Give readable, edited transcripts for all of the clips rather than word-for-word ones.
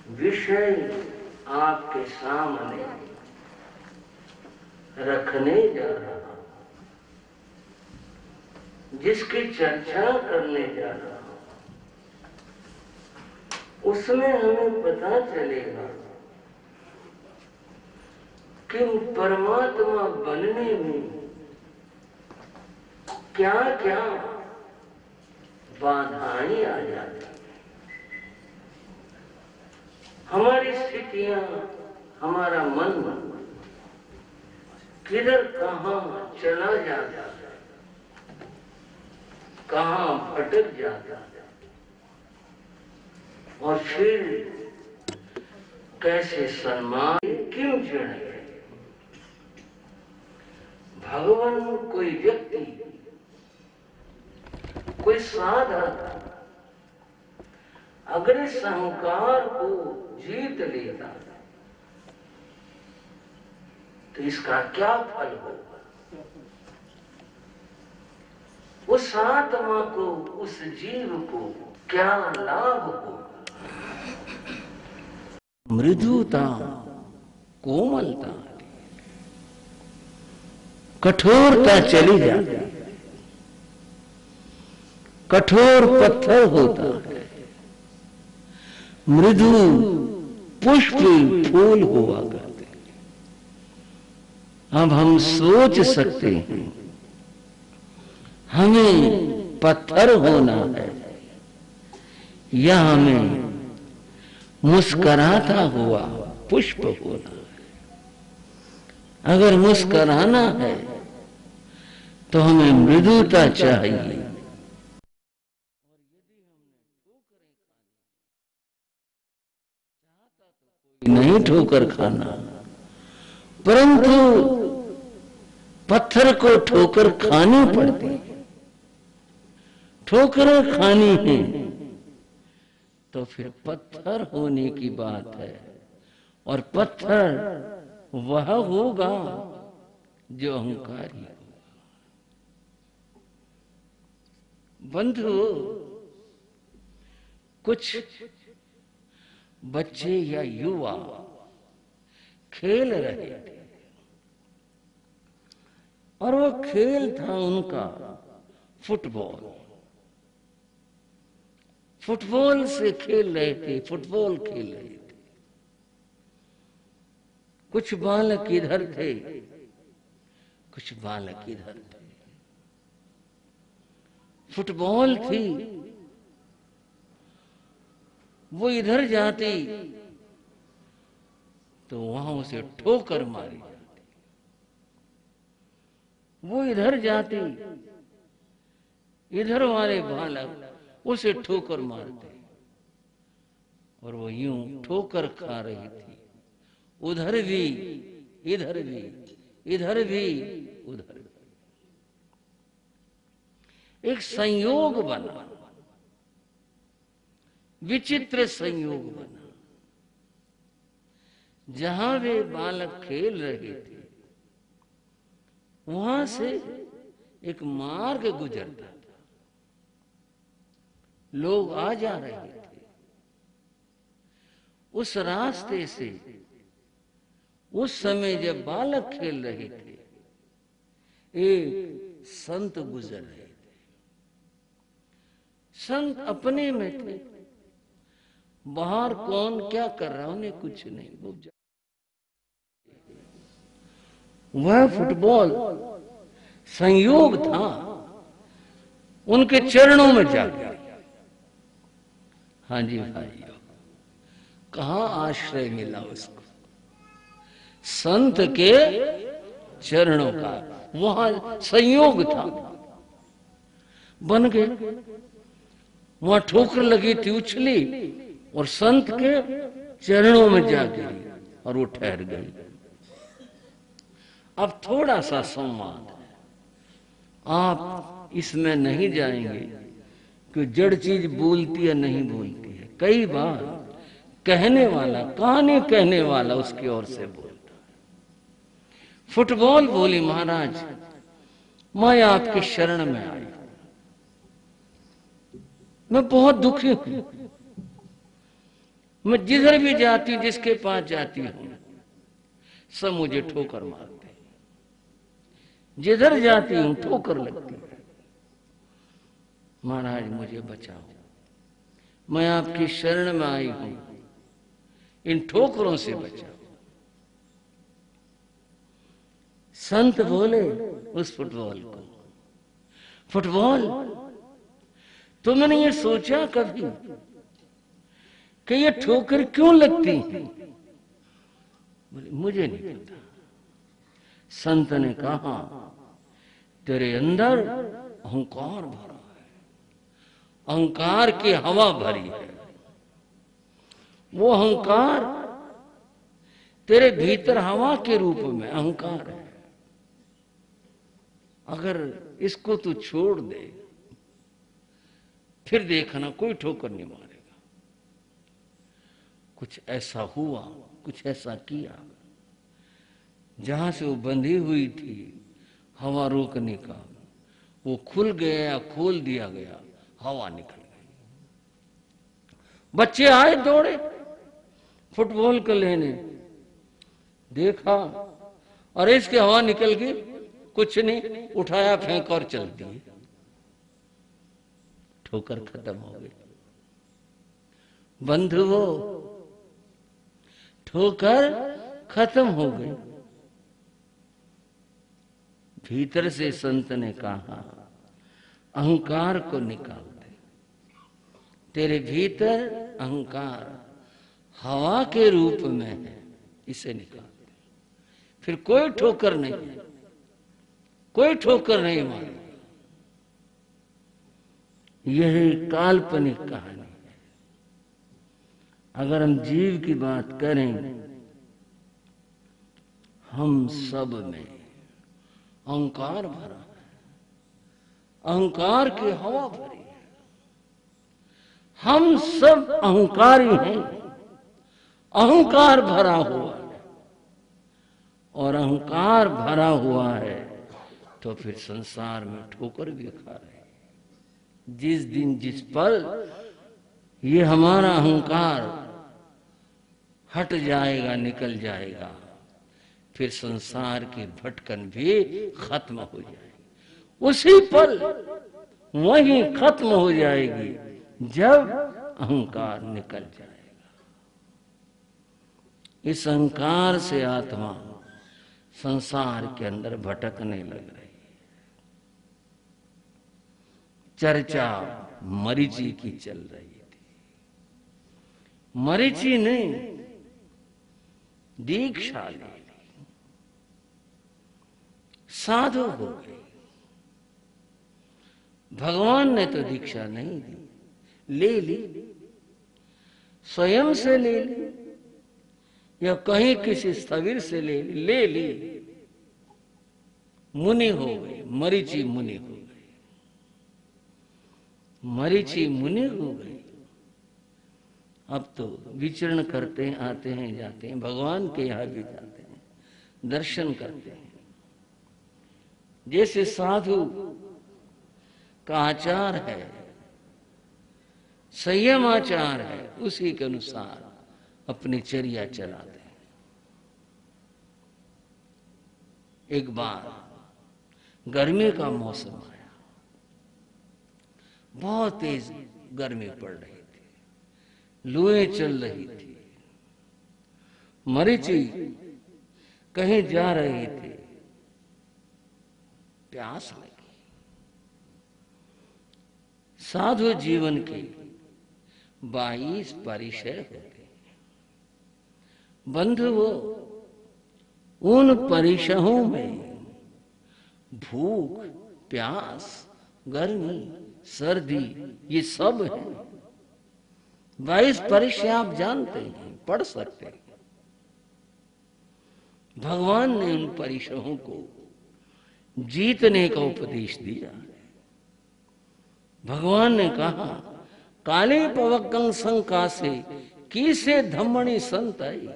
विषय आपके सामने रखने जा रहा हूं, जिसकी चर्चा करने जा रहा हूं, उसमें हमें पता चलेगा कि परमात्मा बनने में क्या क्या बाधाएं आ जाती, हमारी स्थितियां, हमारा मन किधर कहां चला जाता है, कहां भटक जाता है, और फिर कैसे सम्मान क्यों चढ़े। भगवान कोई व्यक्ति, कोई साधक अगर इस अहंकार को जीत लेता तो इसका क्या फल होगा, उस आत्मा को, उस जीव को क्या लाभ होगा। मृदुता, कोमलता, कठोरता चली जाती, कठोर पत्थर होता है, मृदु पुष्प फूल हुआ करते। अब हम सोच सकते हैं हमें पत्थर होना है या हमें मुस्कुराता हुआ पुष्प होना है। अगर मुस्कुराना है तो हमें मृदुता चाहिए, नहीं ठोकर खाना, परंतु पत्थर को ठोकर खानी पड़ती, ठोकरें खानी है तो फिर पत्थर होने की बात है। और पत्थर वह होगा जो अहंकारी होगा। बंधु, कुछ बच्चे या युवा खेल रहे थे और वो खेल था उनका फुटबॉल। फुटबॉल से खेल रहे थे, फुटबॉल खेल रहे थे। कुछ बालक इधर थे, कुछ बालक इधर थे। फुटबॉल थी, वो इधर जाती तो वहां उसे ठोकर मारी जाती, वो इधर जाती, इधर वाले बालक उसे ठोकर मारते और वो यूं ठोकर खा रही थी, उधर भी, इधर भी, इधर भी, उधर भी। एक संयोग बना, विचित्र संयोग बना। जहां वे बालक खेल रहे थे वहां से एक मार्ग गुजरता था, लोग आ जा रहे थे। उस रास्ते से उस समय जब बालक खेल रहे थे, एक संत गुजर रहे थे। संत अपने में थे, बाहर कौन क्या कर रहा उन्हें कुछ नहीं। वह फुटबॉल संयोग था, उनके चरणों में जा गया। हाँ जी भाइयों, कहां आश्रय मिला उसको? संत के चरणों का। वहां संयोग था, बन गए। वहां ठोकर लगी थी, उछली और संत के चरणों में जा गिरी और वो ठहर गई। अब थोड़ा सा संवाद है, आप इसमें नहीं जाएंगे कि जड़ चीज बोलती है नहीं बोलती है। कई बार कहने वाला, कहानी कहने वाला उसकी ओर से बोलता है। फुटबॉल बोली, महाराज मैं आपकी शरण में आई, मैं बहुत दुखी हूं, मैं जिधर भी जाती हूं, जिसके पास जाती हूं, सब मुझे ठोकर मारते हैं। जिधर जाती हूं ठोकर लगती है। महाराज मुझे बचाओ, मैं आपकी शरण में आई हूं, इन ठोकरों से बचाओ। संत बोले उस फुटबॉल को, फुटबॉल तुमने ये सोचा कभी कि ये ठोकर क्यों लगती है? बोले मुझे नहीं पता। संत ने कहा तेरे अंदर अहंकार भरा है, अहंकार की हवा भरी है। वो अहंकार तेरे भीतर हवा के रूप में अहंकार है। अगर इसको तू छोड़ दे, फिर देखना कोई ठोकर नहीं मारेगा। कुछ ऐसा हुआ, कुछ ऐसा किया, जहां से वो बंधी हुई थी हवा रोकने का, वो खुल गया, खोल दिया गया, हवा निकल गई। बच्चे आए दौड़े फुटबॉल को लेने, देखा अरे इसकी हवा निकल गई, कुछ नहीं, उठाया फेंक और चल दिए, ठोकर खत्म हो गई। बंधुओं, ठोकर खत्म हो गई। भीतर से संत ने कहा अहंकार को निकाल दे। तेरे भीतर अहंकार हवा के रूप में है, इसे निकाल दे, फिर कोई ठोकर नहीं है, कोई ठोकर नहीं मारेगा। यह काल्पनिक कहानी है। अगर हम जीव की बात करें, हम सब में अहंकार भरा है, अहंकार की हवा भरी है। हम सब अहंकारी हैं, अहंकार भरा हुआ है। और अहंकार भरा हुआ है तो फिर संसार में ठोकर भी खा रहे हैं। जिस दिन जिस पल ये हमारा अहंकार हट जाएगा, निकल जाएगा, फिर संसार की भटकन भी खत्म हो जाएगी। उसी पल वही खत्म हो जाएगी जब अहंकार निकल जाएगा। इस अहंकार से आत्मा संसार के अंदर भटकने लग रही है। चर्चा मरीचि की चल रही थी। मरीचि ने दीक्षा ली, साधु हो गई। भगवान ने तो दीक्षा नहीं दी, ले ली, स्वयं से ले ली या कहीं किसी स्थविर से ले ली, मुनि हो गई, मरीचि मुनि हो गई। मरीचि मुनि हो गई। अब तो विचरण करते हैं, आते हैं, जाते हैं, भगवान के यहां भी जाते हैं, दर्शन करते हैं। जैसे साधु का आचार है, संयम आचार है, उसी के अनुसार अपनी चर्या चलाते हैं। एक बार गर्मी का मौसम आया, बहुत तेज गर्मी पड़ रही थी, लूएं चल रही थी। मरीचि कहीं जा रहे थे, प्यास लगी। साधु जीवन के 22 परिचय होते। बंधुओं, उन परिचयों में भूख, प्यास, गर्मी, सर्दी, ये सब है। 22 परिचय आप जानते हैं, पढ़ सकते हैं। भगवान ने उन परिचयों को जीतने का उपदेश दिया। भगवान ने कहा काले पवकं संकासे किसे धम्मणि संत आई।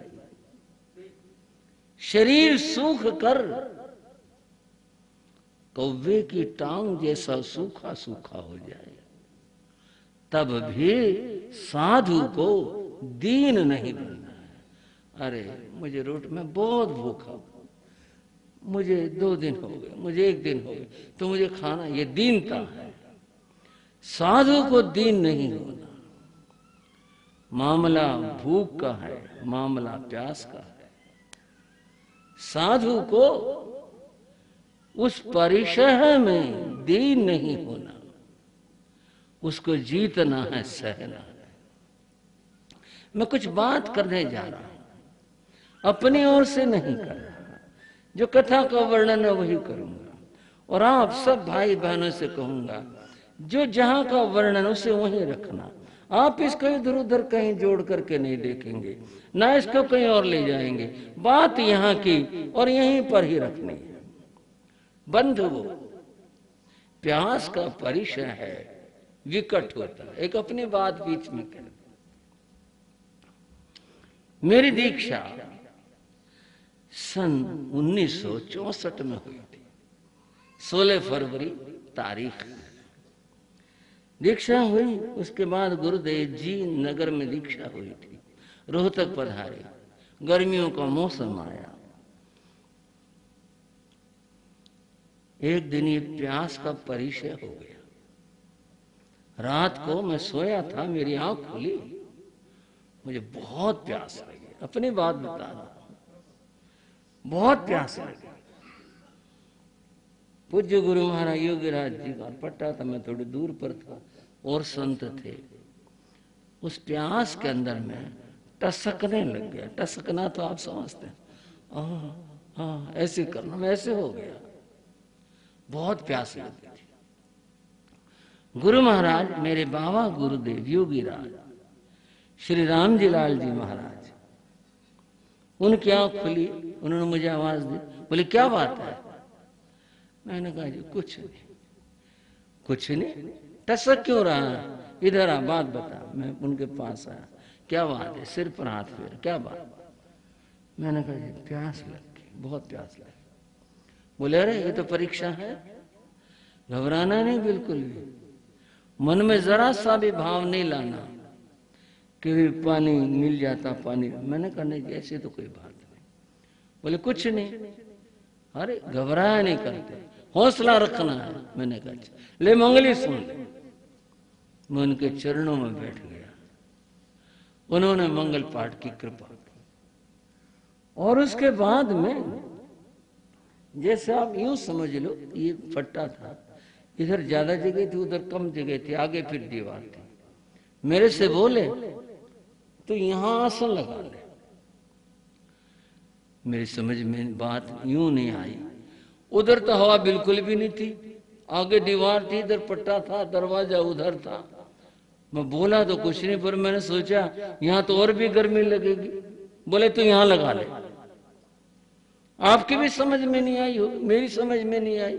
शरीर सूख कर कौवे की टांग जैसा सूखा सूखा हो जाए, तब भी साधु को दीन नहीं बनना है। अरे मुझे मैं बहुत भूखा हूं, मुझे 2 दिन हो गए, मुझे 1 दिन हो गए, तो मुझे खाना, ये दीनता है। साधु को दीन नहीं होना। मामला भूख का है, मामला प्यास का है। साधु को उस परिचय में दीन नहीं होना, उसको जीतना है, सहना है। मैं कुछ बात करने जा रहा हूं, अपनी ओर से नहीं कर रहा, जो कथा का वर्णन है वही करूंगा। और आप सब भाई बहनों से कहूंगा, जो जहां का वर्णन उसे वहीं रखना। आप इसको इधर उधर कहीं जोड़ करके नहीं देखेंगे, ना इसको कहीं और ले जाएंगे। बात यहाँ की और यहीं पर ही रखनी है। बंधुओं, प्यास का परिचय है, विकट होता है। एक अपनी बात बीच में कर, मेरी दीक्षा सन 1964 में हुई थी, 16 फरवरी तारीख दीक्षा हुई। उसके बाद गुरुदेव जी नगर में दीक्षा हुई थी, रोहतक पधारे। गर्मियों का मौसम आया। एक दिन ये प्यास का परिचय हो गया। रात को मैं सोया था, मेरी आंख खुली, मुझे बहुत प्यास लगी। अपनी बात बता रहा हूं, बहुत प्यास लगी। पूज्य गुरु महाराज योगीराज जी का पट्टा था, मैं थोड़ी दूर पर था और संत थे। उस प्यास के अंदर में टसकने लग गया। टसकना तो आप समझते हैं, ऐसे करना, मैं ऐसे हो गया, बहुत प्यास लग गई थी। गुरु महाराज, मेरे बाबा गुरुदेव योगीराज श्री राम जी लाल जी महाराज, उनकी आंख खुली, उन्होंने मुझे आवाज दी, बोले क्या बात है? मैंने कहा जी कुछ नहीं, कुछ नहीं। टसक क्यों रहा है? इधर आ, बात बता। मैं उनके पास आया, क्या बात है? सिर पर हाथ फेर, क्या बात? मैंने कहा जी प्यास लग गई, बहुत प्यास लगी। बोले अरे ये तो परीक्षा है, घबराना नहीं बिल्कुल भी, मन में जरा सा भी भाव नहीं लाना कि पानी मिल जाता पानी। मैंने कहा नहीं, ऐसे तो कोई बात नहीं। बोले कुछ नहीं, अरे घबराया नहीं करते, हौसला रखना है। मैंने कहा ले मंगली सुन ले। मैं उनके चरणों में बैठ गया, उन्होंने मंगल पाठ की कृपा की। और उसके बाद में, जैसे आप यूं समझ लो, ये फट्टा था, इधर ज्यादा जगह थी, उधर कम जगह थी, आगे फिर दीवार थी। मेरे से बोले तो यहां आसन लगा ले। मेरी समझ में बात यूं नहीं आई। उधर तो हवा बिल्कुल भी नहीं थी, आगे दीवार थी, इधर पट्टा था, दरवाजा उधर था। मैं बोला तो कुछ नहीं, पर मैंने सोचा यहां तो और भी गर्मी लगेगी। बोले तो यहां लगा ले। आपकी भी समझ में नहीं आई हो, मेरी समझ में नहीं आई,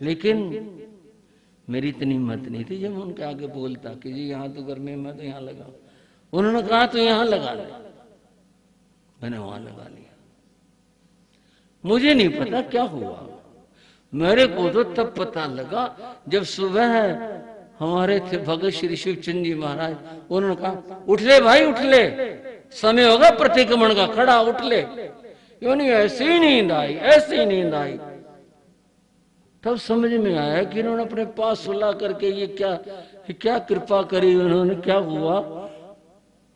लेकिन मेरी इतनी हिम्मत नहीं थी जब उनके आगे बोलता कि जी यहाँ तो गर्मी, मैं तो यहाँ लगा। उन्होंने कहा तो यहाँ लगा ले। मैंने वहां लगा लिया। मुझे नहीं पता क्या हुआ, मेरे को तो तब पता लगा जब सुबह हमारे थे भगत श्री शिवचंद जी महाराज, उन्होंने कहा उठ ले भाई, उठ ले, समय होगा प्रतिक्रमण का, खड़ा उठ ले। क्यों नहीं? ऐसी नींद आई, ऐसी नींद आई। तब समझ में आया कि इन्होंने अपने पास सुला करके ये क्या कृपा करी उन्होंने, क्या हुआ।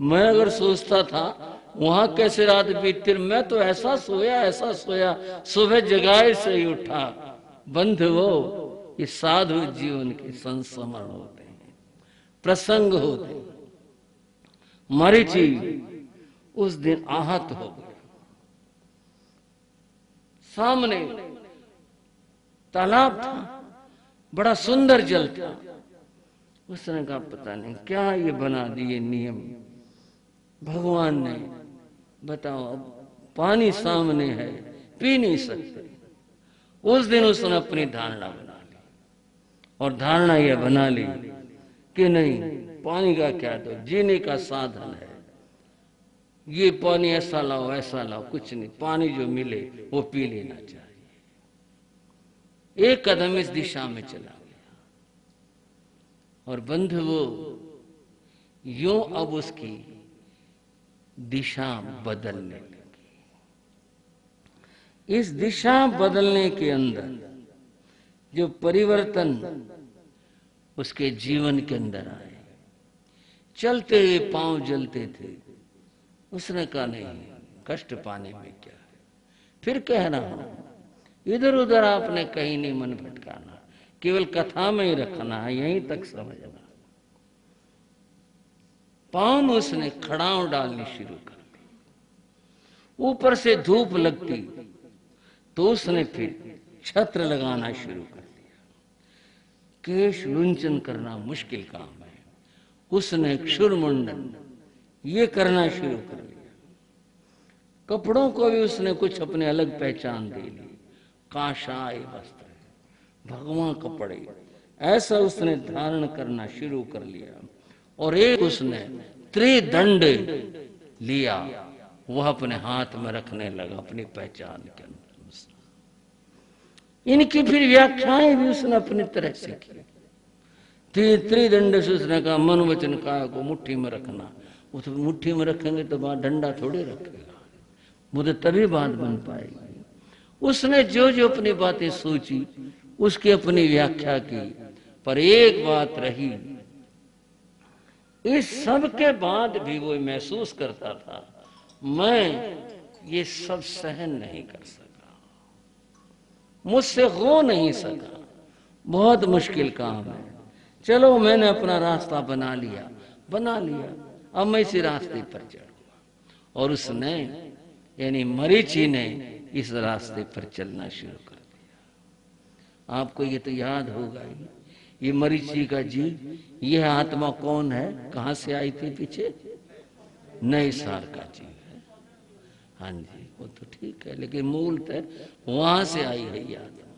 मैं अगर सोचता था वहां कैसे रात बीतती, मैं तो ऐसा सोया, ऐसा सोया, सुबह जगाए से ही उठा। बंधुओं, ये साधु जीवन के संस्मरण होते हैं, प्रसंग होते हैं। मरीचि उस दिन आहत हो गया। सामने तालाब था, बड़ा सुंदर जल था। उसने कहा पता नहीं क्या ये बना दिए नियम भगवान ने, बताओ अब पानी सामने है, पी नहीं सकते। उस दिन उसने अपनी धारणा बना ली, और धारणा यह बना ली कि नहीं, पानी का क्या, तो जीने का साधन है, ये पानी ऐसा लाओ ऐसा लाओ, कुछ नहीं, पानी जो मिले वो पी लेना चाहिए। एक कदम इस दिशा में चला गया। और बंधुओं, यूं अब उसकी दिशा बदलने लगी। इस दिशा बदलने के अंदर जो परिवर्तन उसके जीवन के अंदर आए, चलते हुए पांव जलते थे, उसने कहा नहीं, कष्ट पाने में क्या है, फिर कह रहा हूं इधर उधर आपने कहीं नहीं मन भटकाना, केवल कथा में ही रखना है, यहीं तक समझना। पांव में उसने खड़ाव डालनी शुरू कर दी, ऊपर से धूप लगती तो उसने फिर छत्र लगाना शुरू कर दिया। केश लुंचन करना मुश्किल काम है, उसने क्षुरमुंडन ये करना शुरू कर दिया। कपड़ों को भी उसने कुछ अपने अलग पहचान दे ली, काशाय वस्त्र, भगवा कपड़े, ऐसा उसने धारण करना शुरू कर लिया। और एक उसने त्रिदंड लिया, वह अपने हाथ में रखने लगा अपनी पहचान के अंदर। इनकी फिर व्याख्याएं भी उसने अपनी तरह से की। त्रिदंड से उसने कहा मन वचन काया को मुट्ठी में रखना। उस मुट्ठी में रखेंगे तो बात डंडा थोड़ी रखेगा, मुझे तभी बात बन पाएगी। उसने जो जो अपनी बातें सोची उसकी अपनी व्याख्या की, पर एक बात रही, इस सब के बाद भी वो महसूस करता था मैं ये सब सहन नहीं कर सका, मुझसे हो नहीं सका, बहुत मुश्किल काम है। चलो मैंने अपना रास्ता बना लिया, अब मैं इसी रास्ते पर चलूंगा। और उसने यानी मरीचि ने इस रास्ते पर चलना शुरू कर दिया। आपको ये तो याद होगा ही, ये मरीचि का जीव, यह आत्मा कौन है, कहां से आई थी पीछे, नए सार का जीव है। हाँ जी, वो तो ठीक है, लेकिन मूलतः वहां से आई है ये आत्मा।